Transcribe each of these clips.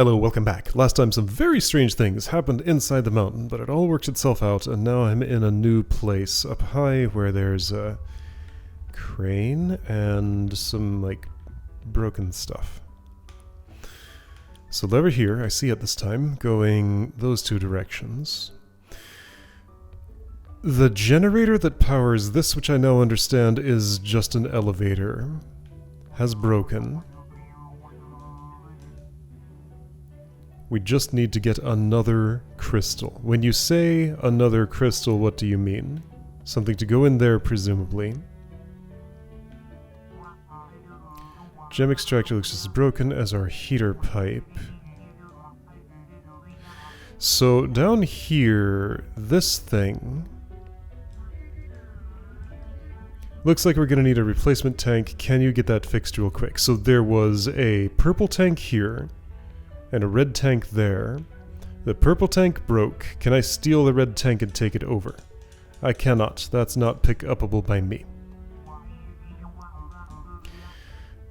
Hello, welcome back. Last time some very strange things happened inside the mountain, but it all worked itself out, and now I'm in a new place up high where there's a crane and some, like, broken stuff. So lever here, I see it this time, going those two directions. The generator that powers this, which I now understand is just an elevator, has broken. We just need to get another crystal. When you say another crystal, what do you mean? Something to go in there, presumably. Gem extractor looks as broken as our heater pipe. So down here, this thing looks like we're going to need a replacement tank. Can you get that fixed real quick? So there was a purple tank here and a red tank there. The purple tank broke. Can I steal the red tank and take it over? I cannot. That's not pick-upable by me.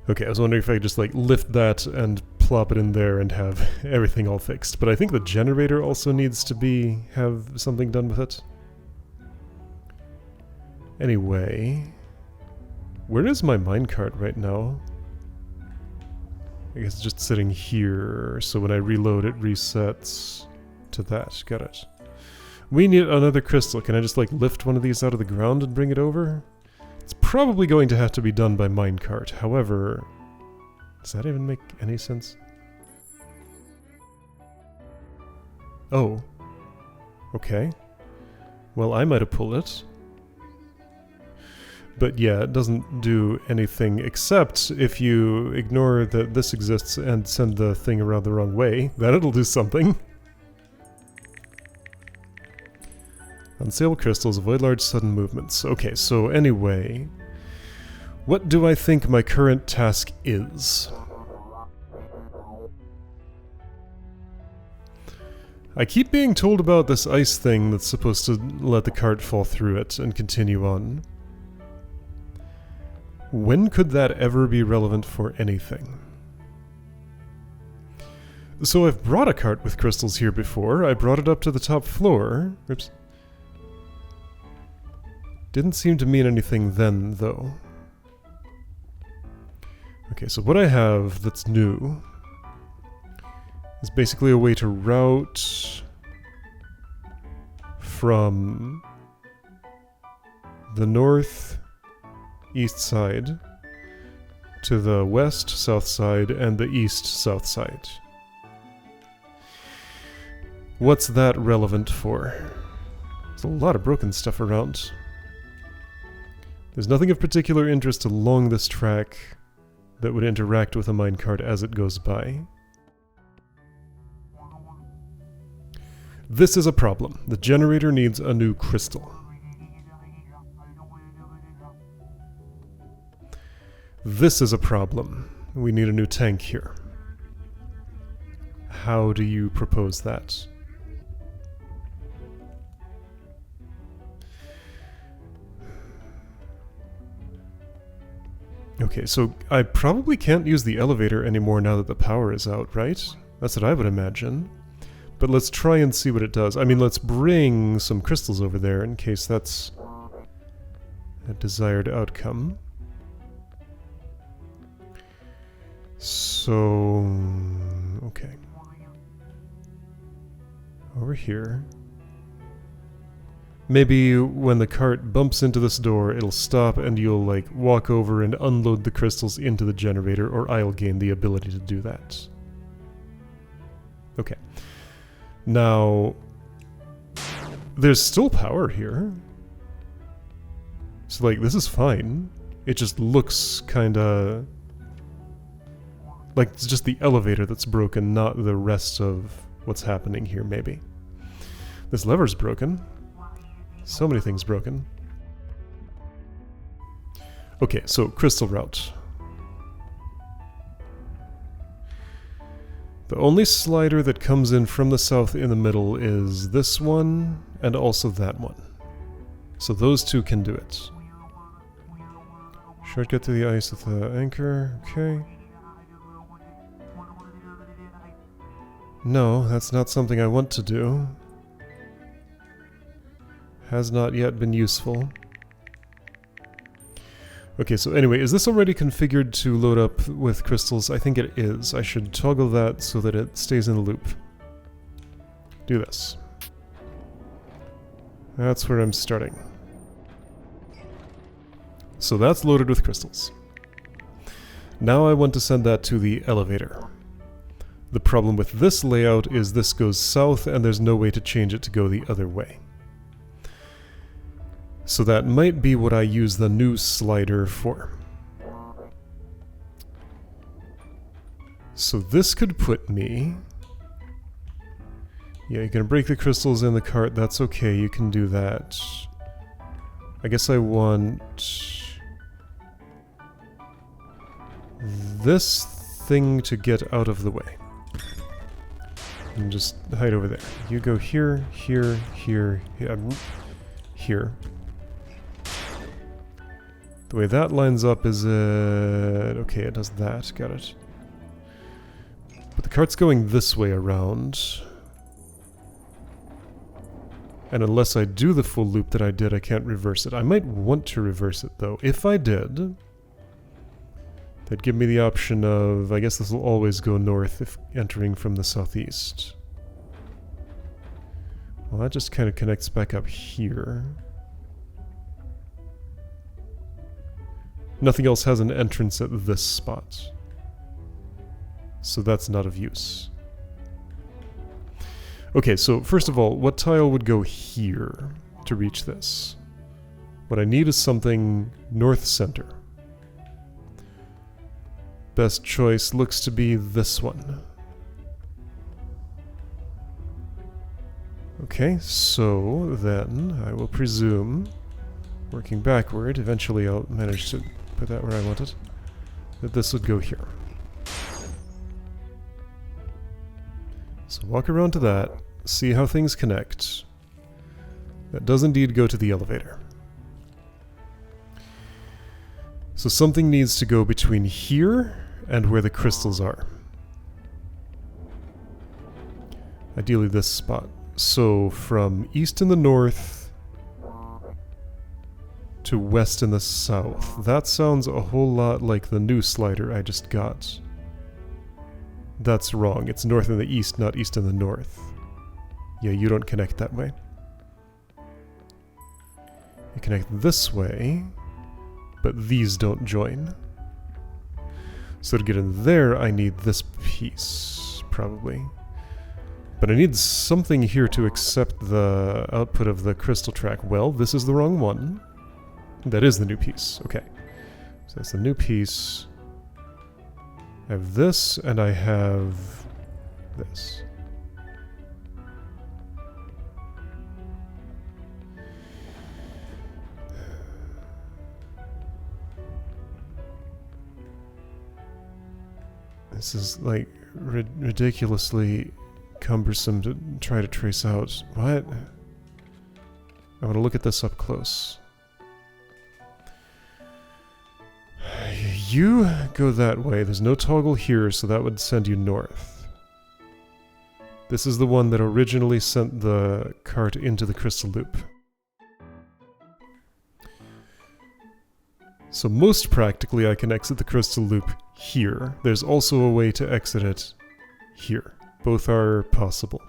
Okay, I was wondering if I could just like lift that and plop it in there and have everything all fixed. But I think the generator also needs to have something done with it. Anyway, where is my minecart right now? I guess it's just sitting here, so when I reload it resets to that. Got it. We need another crystal. Can I just like lift one of these out of the ground and bring it over? It's probably going to have to be done by minecart. However, does that even make any sense? Oh. Okay. Well, I might have pulled it. But yeah, it doesn't do anything except if you ignore that this exists and send the thing around the wrong way, then it'll do something. Unstable crystals, avoid large sudden movements. Okay, so anyway, what do I think my current task is? I keep being told about this ice thing that's supposed to let the cart fall through it and continue on. When could that ever be relevant for anything? So I've brought a cart with crystals here before. I brought it up to the top floor. Oops. Didn't seem to mean anything then, though. Okay, so what I have that's new is basically a way to route from the north east side to the west south side and the east south side. What's that relevant for? There's a lot of broken stuff around. There's nothing of particular interest along this track that would interact with a minecart as it goes by. This is a problem. The generator needs a new crystal. This is a problem. We need a new tank here. How do you propose that? Okay, so I probably can't use the elevator anymore now that the power is out, right? That's what I would imagine. But let's try and see what it does. I mean, let's bring some crystals over there in case that's a desired outcome. So, okay. Over here. Maybe when the cart bumps into this door, it'll stop and you'll, like, walk over and unload the crystals into the generator, or I'll gain the ability to do that. Okay. Now, there's still power here. So, like, this is fine. It just looks kinda like it's just the elevator that's broken, not the rest of what's happening here, maybe. This lever's broken. So many things broken. Okay, so crystal route. The only slider that comes in from the south in the middle is this one, and also that one. So those two can do it. Shortcut to the ice with the anchor, okay. No, that's not something I want to do. Has not yet been useful. Okay, so anyway, is this already configured to load up with crystals? I think it is. I should toggle that so that it stays in the loop. Do this. That's where I'm starting. So that's loaded with crystals. Now I want to send that to the elevator. The problem with this layout is this goes south and there's no way to change it to go the other way. So that might be what I use the new slider for. So this could put me... Yeah, you're gonna break the crystals in the cart, that's okay, you can do that. I guess I want... this thing to get out of the way. And just hide over there. You go here, here, here, here. The way that lines up is okay, it does that, got it. But the cart's going this way around. And unless I do the full loop that I did, I can't reverse it. I might want to reverse it though. If I did, that'd give me the option of, I guess this will always go north if entering from the southeast. Well, that just kind of connects back up here. Nothing else has an entrance at this spot. So that's not of use. Okay, so first of all, what tile would go here to reach this? What I need is something north center. Best choice looks to be this one. Okay, so then I will presume, working backward, eventually I'll manage to put that where I want it, that this would go here. So walk around to that, see how things connect. That does indeed go to the elevator. So something needs to go between here and where the crystals are. Ideally this spot. So from east in the north to west in the south. That sounds a whole lot like the new slider I just got. That's wrong. It's north in the east, not east in the north. Yeah, you don't connect that way. You connect this way, but these don't join. So to get in there, I need this piece, probably. But I need something here to accept the output of the crystal track. Well, this is the wrong one. That is the new piece. Okay. So that's the new piece. I have this, and I have this. This is, like, ridiculously cumbersome to try to trace out. What? I want to look at this up close. You go that way. There's no toggle here, so that would send you north. This is the one that originally sent the cart into the crystal loop. So most practically, I can exit the crystal loop here. There's also a way to exit it here. Both are possible.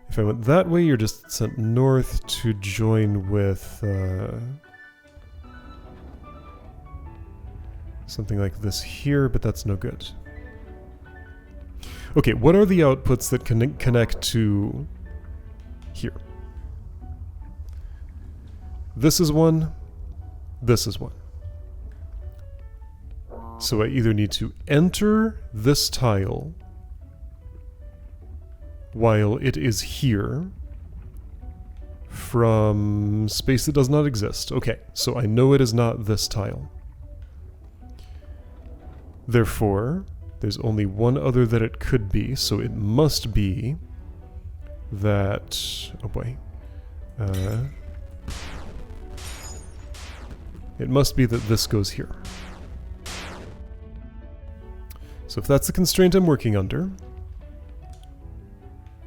If I went that way, you're just sent north to join with something like this here, but that's no good. Okay, what are the outputs that connect to here? This is one. This is one. So I either need to enter this tile while it is here from space that does not exist. Okay, so I know it is not this tile. Therefore, there's only one other that it could be, so it must be that... oh boy. It must be that this goes here. So if that's the constraint I'm working under,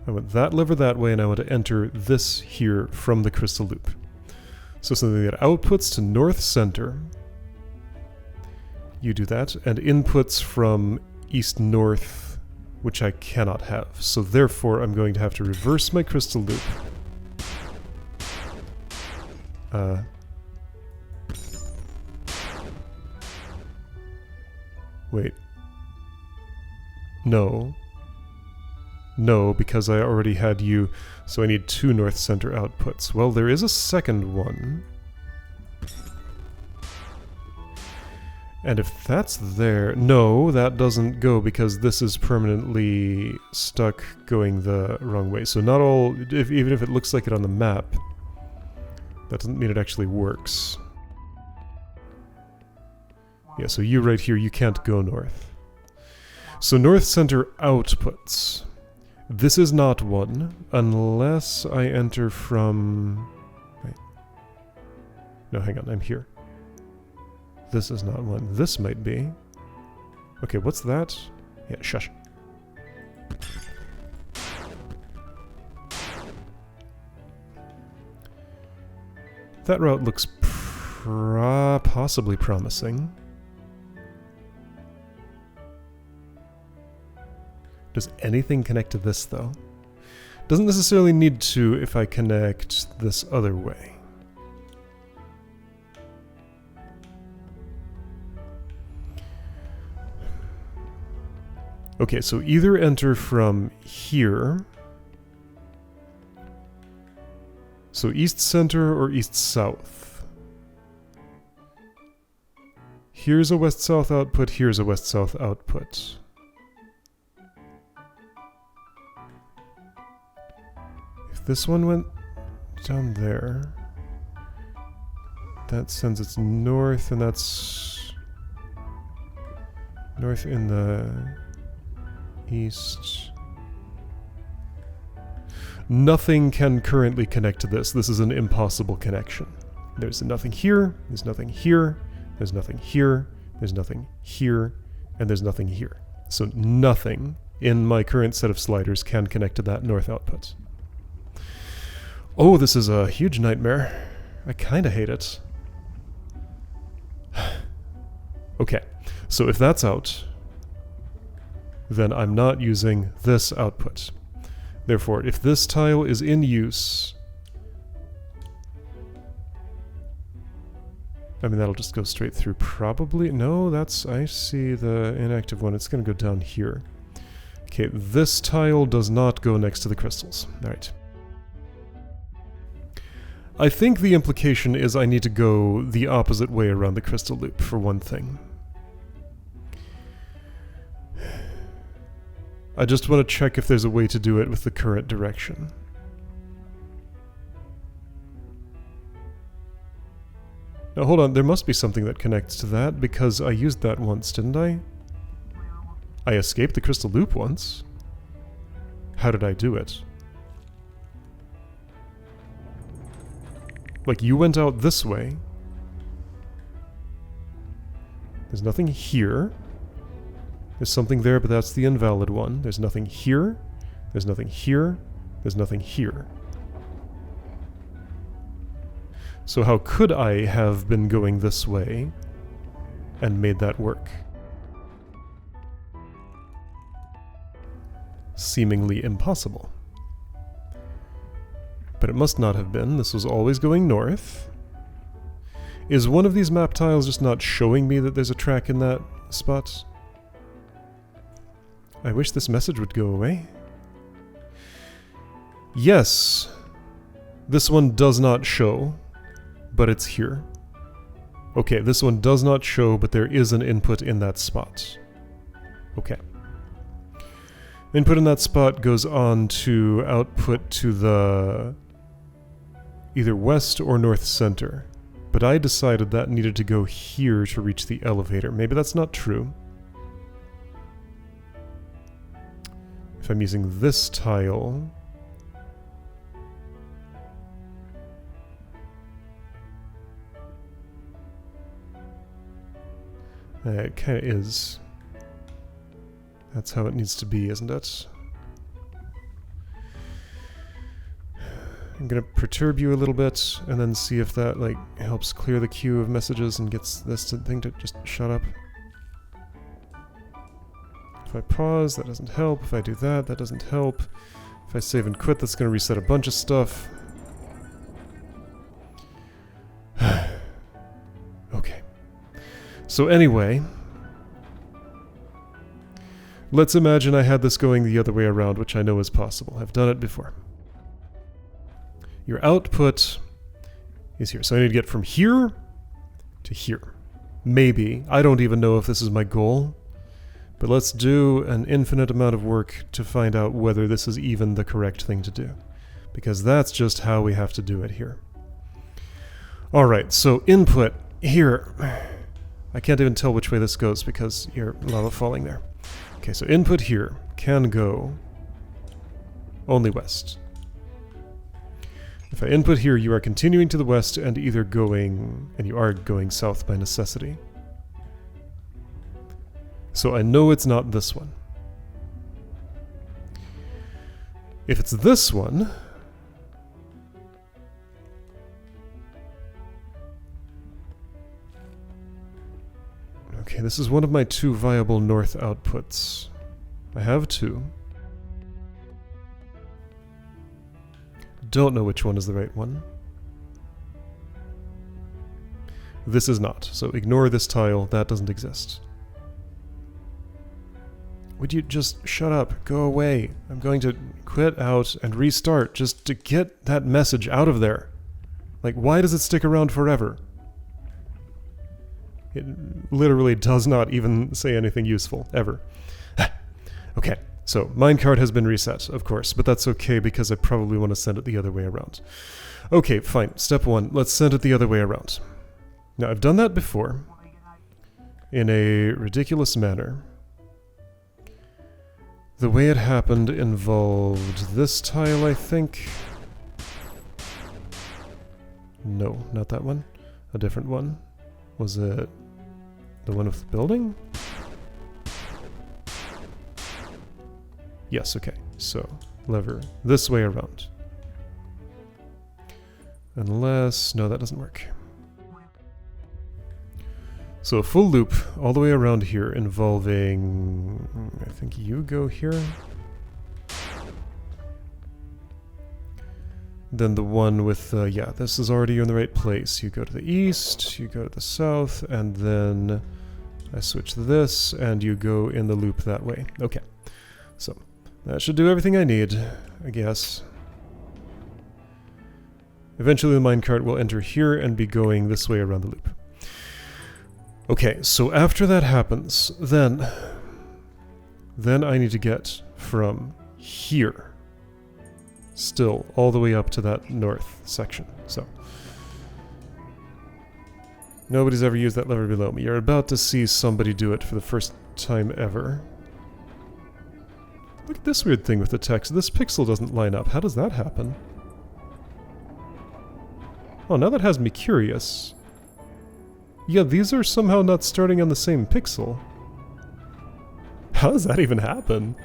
I want that lever that way, and I want to enter this here from the crystal loop. So something that outputs to north center. You do that, and inputs from east-north, which I cannot have. So therefore, I'm going to have to reverse my crystal loop. Wait. No. No, because I already had you, so I need 2 north center outputs. Well, there is a second one. And if that's there... No, that doesn't go because this is permanently stuck going the wrong way. So not all... even if it looks like it on the map, that doesn't mean it actually works. Yeah, so you right here, you can't go north. So north center outputs. This is not one, unless I enter from... Wait. No, hang on, I'm here. This is not one. This might be. Okay, what's that? Yeah, shush. That route looks possibly promising. Does anything connect to this, though? Doesn't necessarily need to if I connect this other way. Okay, so either enter from here. So east center or east south. Here's a west south output, here's a west south output. If this one went down there, that sends it north, and that's north in the east. Nothing can currently connect to this. This is an impossible connection. There's nothing here, there's nothing here, there's nothing here, there's nothing here, and there's nothing here. So nothing in my current set of sliders can connect to that north output. Oh, this is a huge nightmare. I kinda hate it. Okay, so if that's out, then I'm not using this output. Therefore, if this tile is in use, I mean, that'll just go straight through probably. No, that's, I see the inactive one. It's going to go down here. Okay, this tile does not go next to the crystals. All right. I think the implication is I need to go the opposite way around the crystal loop, for one thing. I just want to check if there's a way to do it with the current direction. Now hold on, there must be something that connects to that, because I used that once, didn't I? I escaped the crystal loop once. How did I do it? Like, you went out this way. There's nothing here. There's something there, but that's the invalid one. There's nothing here. There's nothing here. There's nothing here. So how could I have been going this way and made that work? Seemingly impossible. But it must not have been. This was always going north. Is one of these map tiles just not showing me that there's a track in that spot? I wish this message would go away. Yes, this one does not show, but it's here. Okay, this one does not show, but there is an input in that spot. Okay. Input in that spot goes on to output to the either west or north center, but I decided that needed to go here to reach the elevator. Maybe that's not true. If I'm using this tile, it kind of is. That's how it needs to be, isn't it? I'm gonna perturb you a little bit and then see if that like helps clear the queue of messages and gets this thing to just shut up. If I pause, that doesn't help. If I do that, that doesn't help. If I save and quit, that's gonna reset a bunch of stuff. Okay. So anyway, let's imagine I had this going the other way around, which I know is possible. I've done it before. Your output is here. So I need to get from here to here. Maybe. I don't even know if this is my goal. But let's do an infinite amount of work to find out whether this is even the correct thing to do. Because that's just how we have to do it here. Alright, so input here. I can't even tell which way this goes because you're lava falling there. Okay, so input here can go only west. If I input here, you are continuing to the west and either going, and you are going south by necessity. So I know it's not this one. If it's this one, okay, this is one of my two viable north outputs. I have two. Don't know which one is the right one. This is not, so ignore this tile, that doesn't exist. Would you just shut up, go away? I'm going to quit out and restart just to get that message out of there. Like, why does it stick around forever? It literally does not even say anything useful, ever. Okay, so minecart has been reset, of course, but that's okay because I probably want to send it the other way around. Okay, fine. Step one, let's send it the other way around. Now, I've done that before in a ridiculous manner. The way it happened involved this tile, I think. No, not that one. A different one. Was it the one with the building? Yes, okay. So, lever this way around. Unless... no, that doesn't work. So a full loop all the way around here involving... I think you go here. Then the one with... yeah, this is already in the right place. You go to the east, you go to the south, and then I switch this, and you go in the loop that way. Okay, so that should do everything I need, I guess. Eventually the minecart will enter here and be going this way around the loop. Okay, so after that happens, then I need to get from here, still, all the way up to that north section. So, nobody's ever used that lever below me. You're about to see somebody do it for the first time ever. Look at this weird thing with the text. This pixel doesn't line up. How does that happen? Oh, now that has me curious. Yeah, these are somehow not starting on the same pixel. How does that even happen?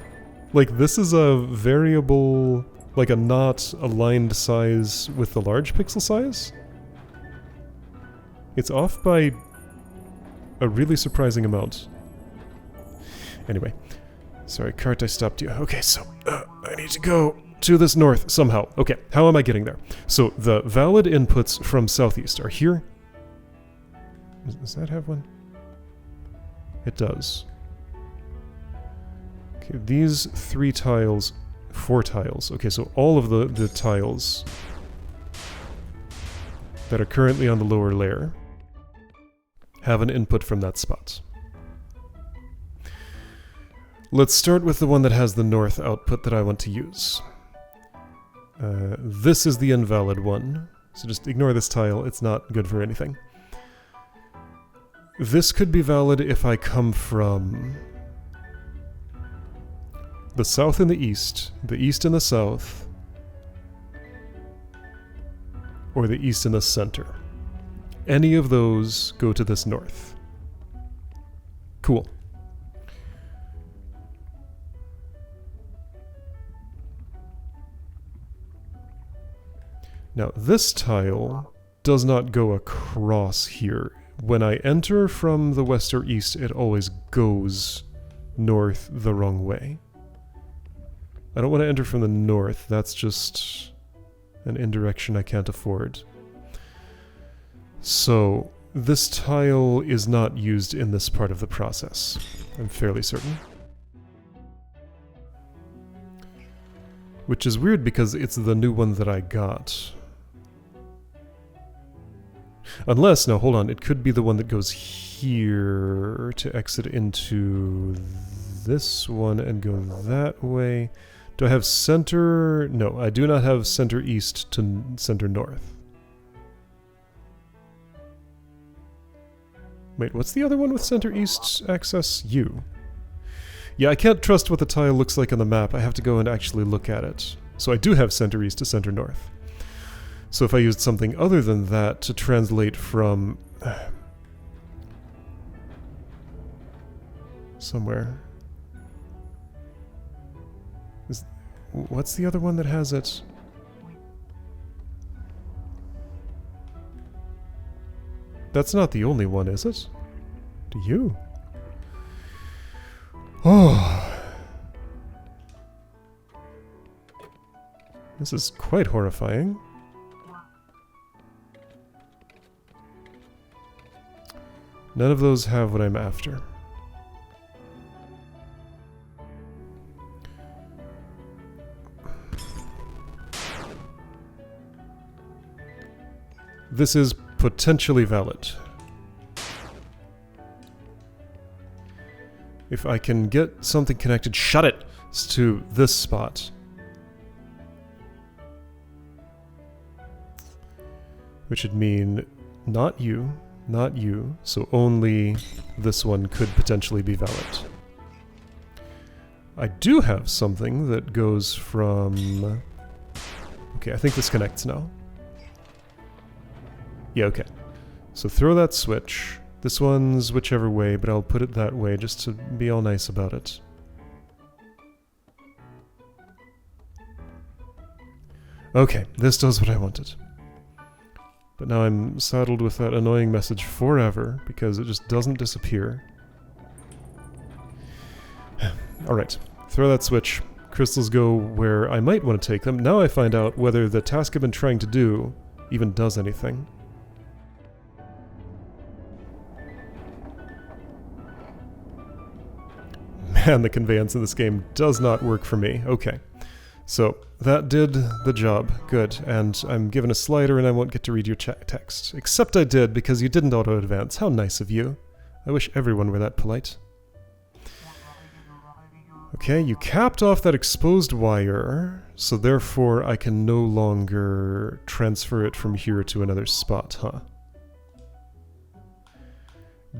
Like, this is a variable, like a not aligned size with the large pixel size? It's off by a really surprising amount. Anyway. Sorry, cart, I stopped you. Okay, so, I need to go to this north somehow. Okay, how am I getting there? So, the valid inputs from southeast are here. Does that have one? It does. Okay, these 3 tiles, 4 tiles. Okay, so all of the tiles that are currently on the lower layer have an input from that spot. Let's start with the one that has the north output that I want to use. This is the invalid one, so just ignore this tile, it's not good for anything. This could be valid if I come from the south and the east and the south, or the east and the center. Any of those go to this north. Cool. Now, this tile does not go across here. When I enter from the west or east, it always goes north the wrong way. I don't want to enter from the north. That's just an indirection I can't afford. So, this tile is not used in this part of the process. I'm fairly certain. Which is weird because it's the new one that I got. Unless, no, hold on, it could be the one that goes here to exit into this one and go that way. Do I have center? No, I do not have center east to center north. Wait, what's the other one with center east access? U. Yeah, I can't trust what the tile looks like on the map. I have to go and actually look at it. So I do have center east to center north. So if I used something other than that to translate from somewhere. What's the other one that has it? That's not the only one, is it? Do you? Oh. This is quite horrifying. None of those have what I'm after. This is potentially valid. If I can get something connected, shut it, to this spot. Which would mean not you, not you, so only this one could potentially be valid. I do have something that goes from... Okay, I think this connects now. Yeah, okay. So throw that switch. This one's whichever way, but I'll put it that way just to be all nice about it. Okay, this does what I wanted. But now I'm saddled with that annoying message forever, because it just doesn't disappear. Alright, throw that switch. Crystals go where I might want to take them. Now I find out whether the task I've been trying to do even does anything. Man, the conveyance in this game does not work for me. Okay. So, that did the job. Good. And I'm given a slider and I won't get to read your text. Except I did, because you didn't auto-advance. How nice of you. I wish everyone were that polite. Okay, you capped off that exposed wire, so therefore I can no longer transfer it from here to another spot, huh?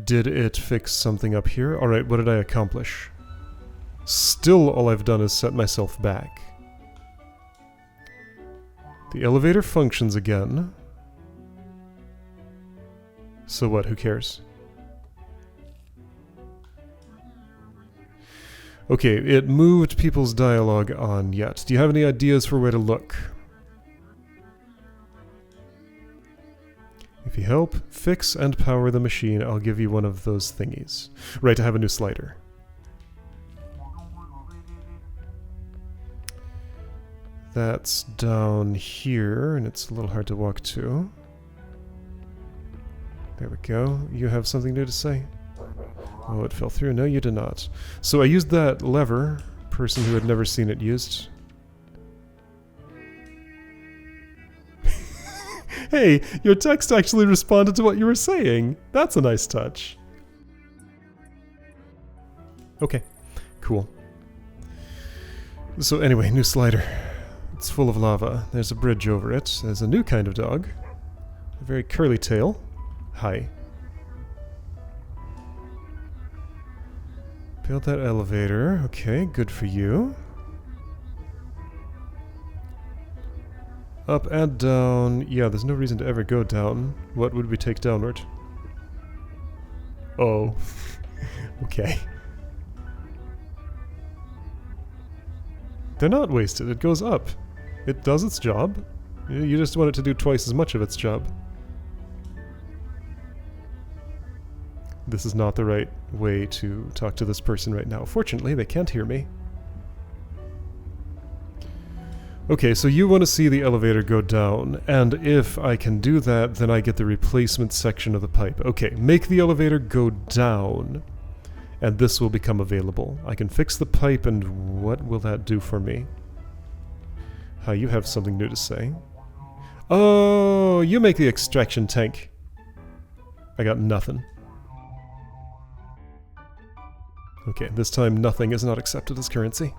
Did it fix something up here? Alright, what did I accomplish? Still, all I've done is set myself back. The elevator functions again. So what, who cares? Okay, it moved people's dialogue on yet. Do you have any ideas for where to look? If you help fix and power the machine, I'll give you one of those thingies. Right, I have a new slider. That's down here, and it's a little hard to walk to. There we go. You have something new to say? Oh, it fell through. No, you did not. So I used that lever, person who had never seen it used. Hey, your text actually responded to what you were saying. That's a nice touch. Okay, cool. So anyway, new slider. It's full of lava. There's a bridge over it. There's a new kind of dog. A very curly tail. Hi. Build that elevator. Okay, good for you. Up and down. Yeah, there's no reason to ever go down. What would we take downward? Oh. Okay. They're not wasted. It goes up. It does its job. You just want it to do twice as much of its job. This is not the right way to talk to this person right now. Fortunately, they can't hear me. Okay, so you want to see the elevator go down, and if I can do that, then I get the replacement section of the pipe. Okay, make the elevator go down, and this will become available. I can fix the pipe, and what will that do for me? Hi, you have something new to say. Oh, you make the extraction tank. I got nothing. Okay, this time nothing is not accepted as currency.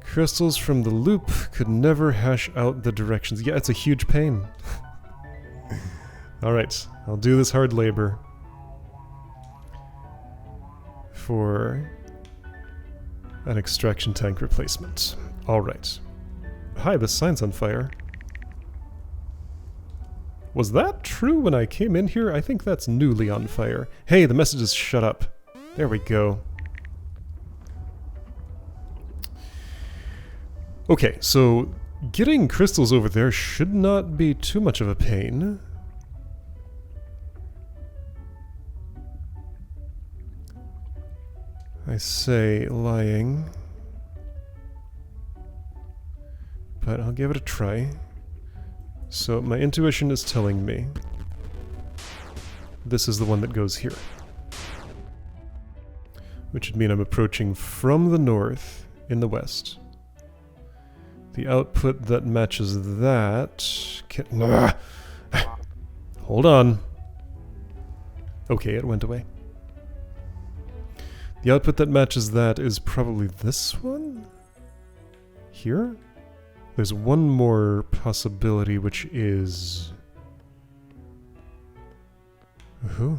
Crystals from the loop could never hash out the directions. Yeah, it's a huge pain. Alright, I'll do this hard labor for an extraction tank replacement. Alright. Hi, the sign's on fire. Was that true when I came in here? I think that's newly on fire. Hey, the message is shut up. There we go. Okay, so getting crystals over there should not be too much of a pain. I say lying, but I'll give it a try. So my intuition is telling me this is the one that goes here, which would mean I'm approaching from the north in the west. The output that matches that can... Hold on. Okay, it went away. The output that matches that is probably this one? Here? There's one more possibility, which is... Who?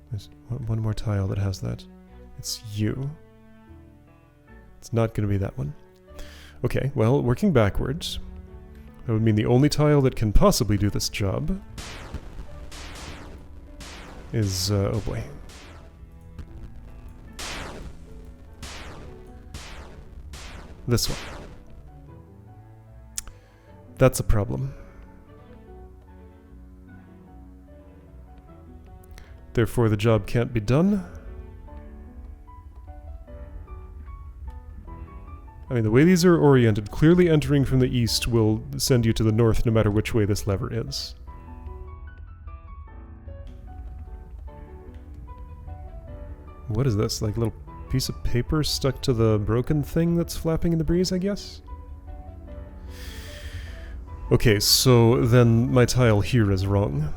There's one more tile that has that. It's you. It's not going to be that one. Okay, well, working backwards. That would mean the only tile that can possibly do this job is... oh boy. This one. That's a problem. Therefore, the job can't be done. I mean, the way these are oriented, clearly entering from the east will send you to the north no matter which way this lever is. What is this? Like a little piece of paper stuck to the broken thing that's flapping in the breeze, I guess? Okay, so then my tile here is wrong.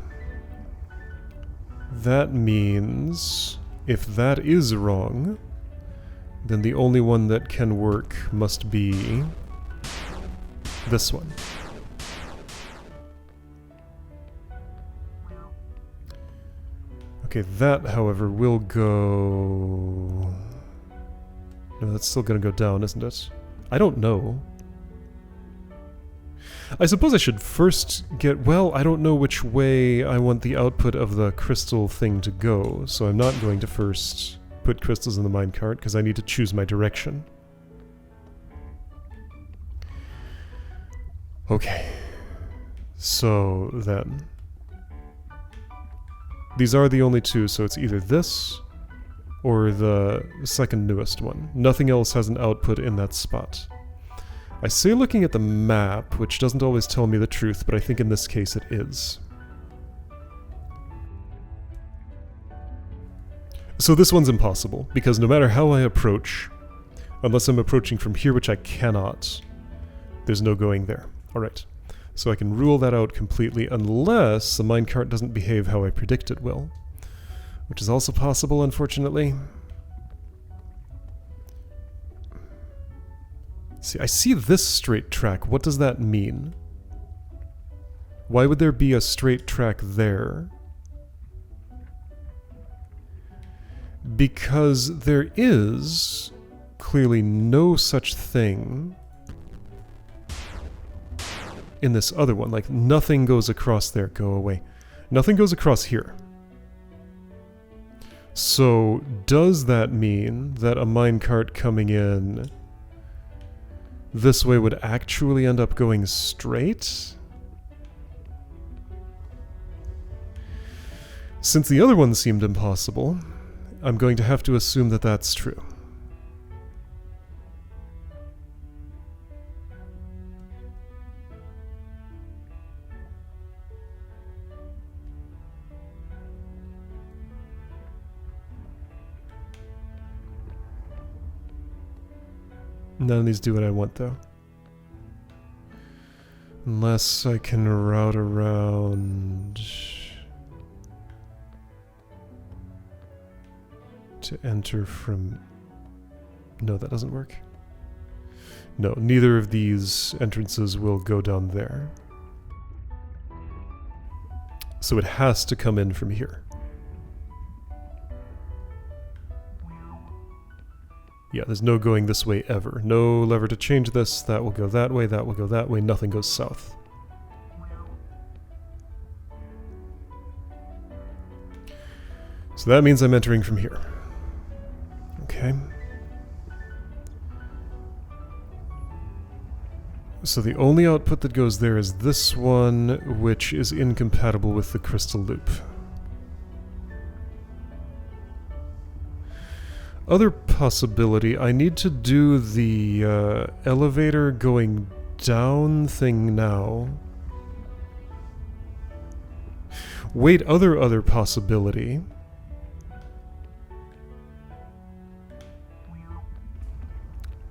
That means if that is wrong, then the only one that can work must be this one. Okay, that, however, will go... No, that's still gonna go down, isn't it? I don't know. I suppose I should first get... Well, I don't know which way I want the output of the crystal thing to go, so I'm not going to first put crystals in the minecart, because I need to choose my direction. Okay. So, then... These are the only two, so it's either this or the second newest one. Nothing else has an output in that spot. I say looking at the map, which doesn't always tell me the truth, but I think in this case it is. So this one's impossible, because no matter how I approach, unless I'm approaching from here, which I cannot, there's no going there. Alright, so I can rule that out completely, unless the minecart doesn't behave how I predict it will. Which is also possible, unfortunately. See, I see this straight track. What does that mean? Why would there be a straight track there? Because there is clearly no such thing in this other one. Like, nothing goes across there. Go away. Nothing goes across here. So, does that mean that a minecart coming in this way would actually end up going straight. Since the other one seemed impossible, I'm going to have to assume that that's true. None of these do what I want, though. Unless I can route around to enter from... No, that doesn't work. No, neither of these entrances will go down there. So it has to come in from here. Yeah, there's no going this way ever. No lever to change this. That will go that way, that will go that way. Nothing goes south. So that means I'm entering from here. Okay. So the only output that goes there is this one, which is incompatible with the crystal loop. Other possibility, I need to do the elevator going down thing now. Wait, other possibility.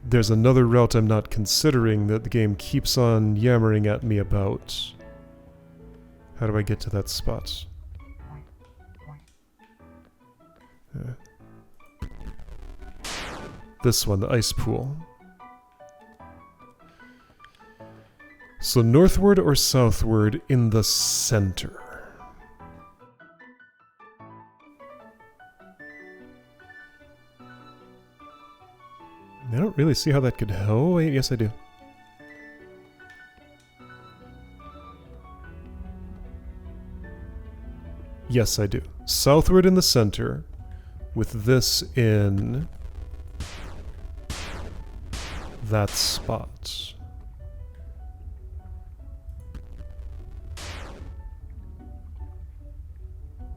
There's another route I'm not considering that the game keeps on yammering at me about. How do I get to that spot? This one, the ice pool. So northward or southward in the center? I don't really see how that could... Oh, wait, yes I do. Yes, I do. Southward in the center, with this in... that spot.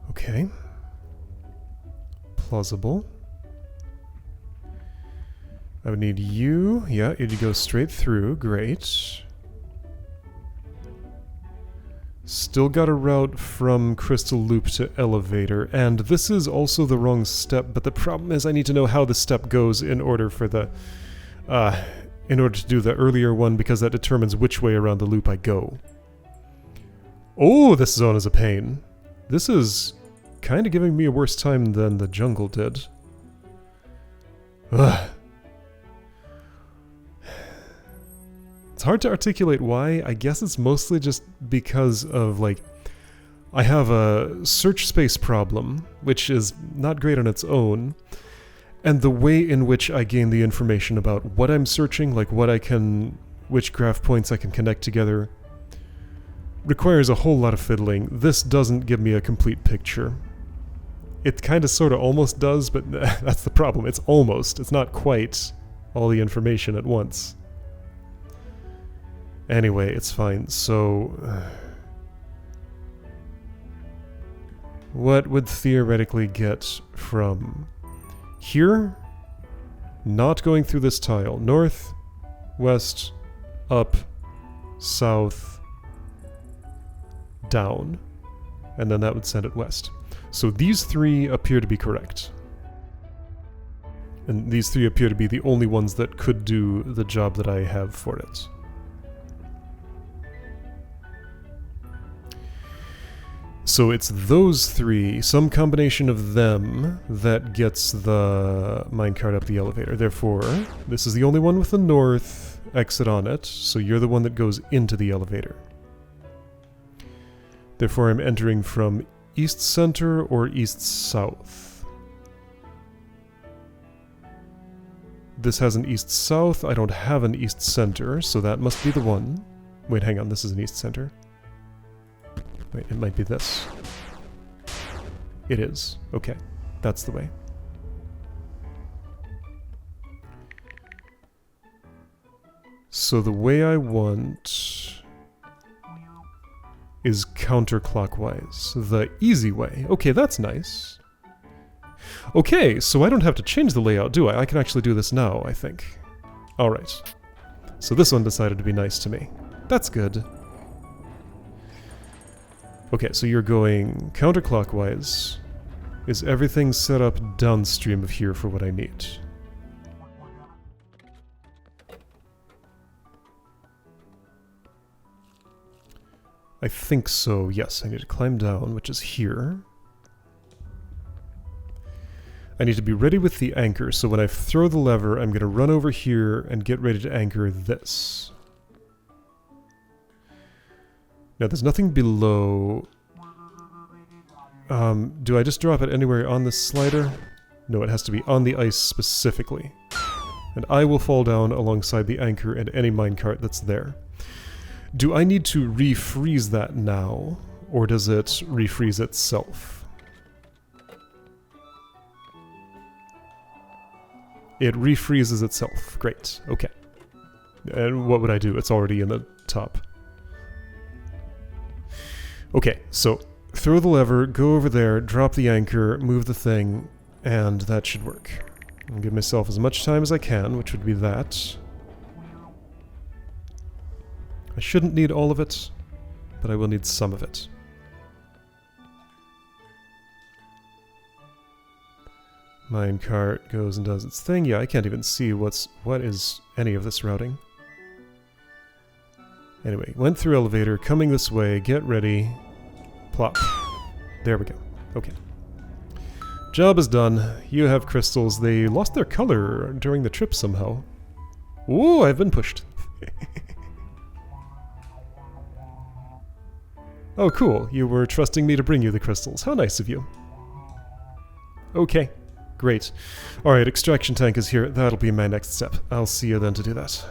Okay. Plausible. I would need you. Yeah, you'd go straight through. Great. Still got a route from Crystal Loop to Elevator, and this is also the wrong step, but the problem is I need to know how the step goes in order for the... in order to do the earlier one, because that determines which way around the loop I go. Oh, this zone is a pain. This is kind of giving me a worse time than the jungle did. Ugh. It's hard to articulate why. I guess it's mostly just because of, like, I have a search space problem, which is not great on its own, and the way in which I gain the information about what I'm searching, like what I can, which graph points I can connect together, requires a whole lot of fiddling. This doesn't give me a complete picture. It kind of sort of almost does, but that's the problem. It's almost. It's not quite all the information at once. Anyway, it's fine. So, what would theoretically get from here? Not going through this tile. North, west, up, south, down. And then that would send it west. So these three appear to be correct. And these three appear to be the only ones that could do the job that I have for it. So it's those three, some combination of them, that gets the minecart up the elevator. Therefore, this is the only one with the north exit on it, so you're the one that goes into the elevator. Therefore, I'm entering from east center or east south. This has an east south, I don't have an east center, so that must be the one. Wait, hang on, this is an east center. Wait, it might be this. It is. Okay, that's the way. So the way I want is counterclockwise. The easy way. Okay, that's nice. Okay, so I don't have to change the layout, do I? I can actually do this now, I think. Alright. So this one decided to be nice to me. That's good. Okay, so you're going counterclockwise. Is everything set up downstream of here for what I need? I think so, yes. I need to climb down, which is here. I need to be ready with the anchor, so when I throw the lever, I'm going to run over here and get ready to anchor this. Now, there's nothing below. Do I just drop it anywhere on this slider? No, it has to be on the ice specifically. And I will fall down alongside the anchor and any minecart that's there. Do I need to refreeze that now, or does it refreeze itself? It refreezes itself. Great. Okay. And what would I do? It's already in the top. Okay, so throw the lever, go over there, drop the anchor, move the thing, and that should work. I'll give myself as much time as I can, which would be that. I shouldn't need all of it, but I will need some of it. Minecart goes and does its thing. Yeah, I can't even see what is any of this routing. Anyway, went through elevator, coming this way, get ready, plop. There we go. Okay. Job is done. You have crystals. They lost their color during the trip somehow. Ooh, I've been pushed. Oh, cool. You were trusting me to bring you the crystals. How nice of you. Okay. Great. Alright, extraction tank is here. That'll be my next step. I'll see you then to do that.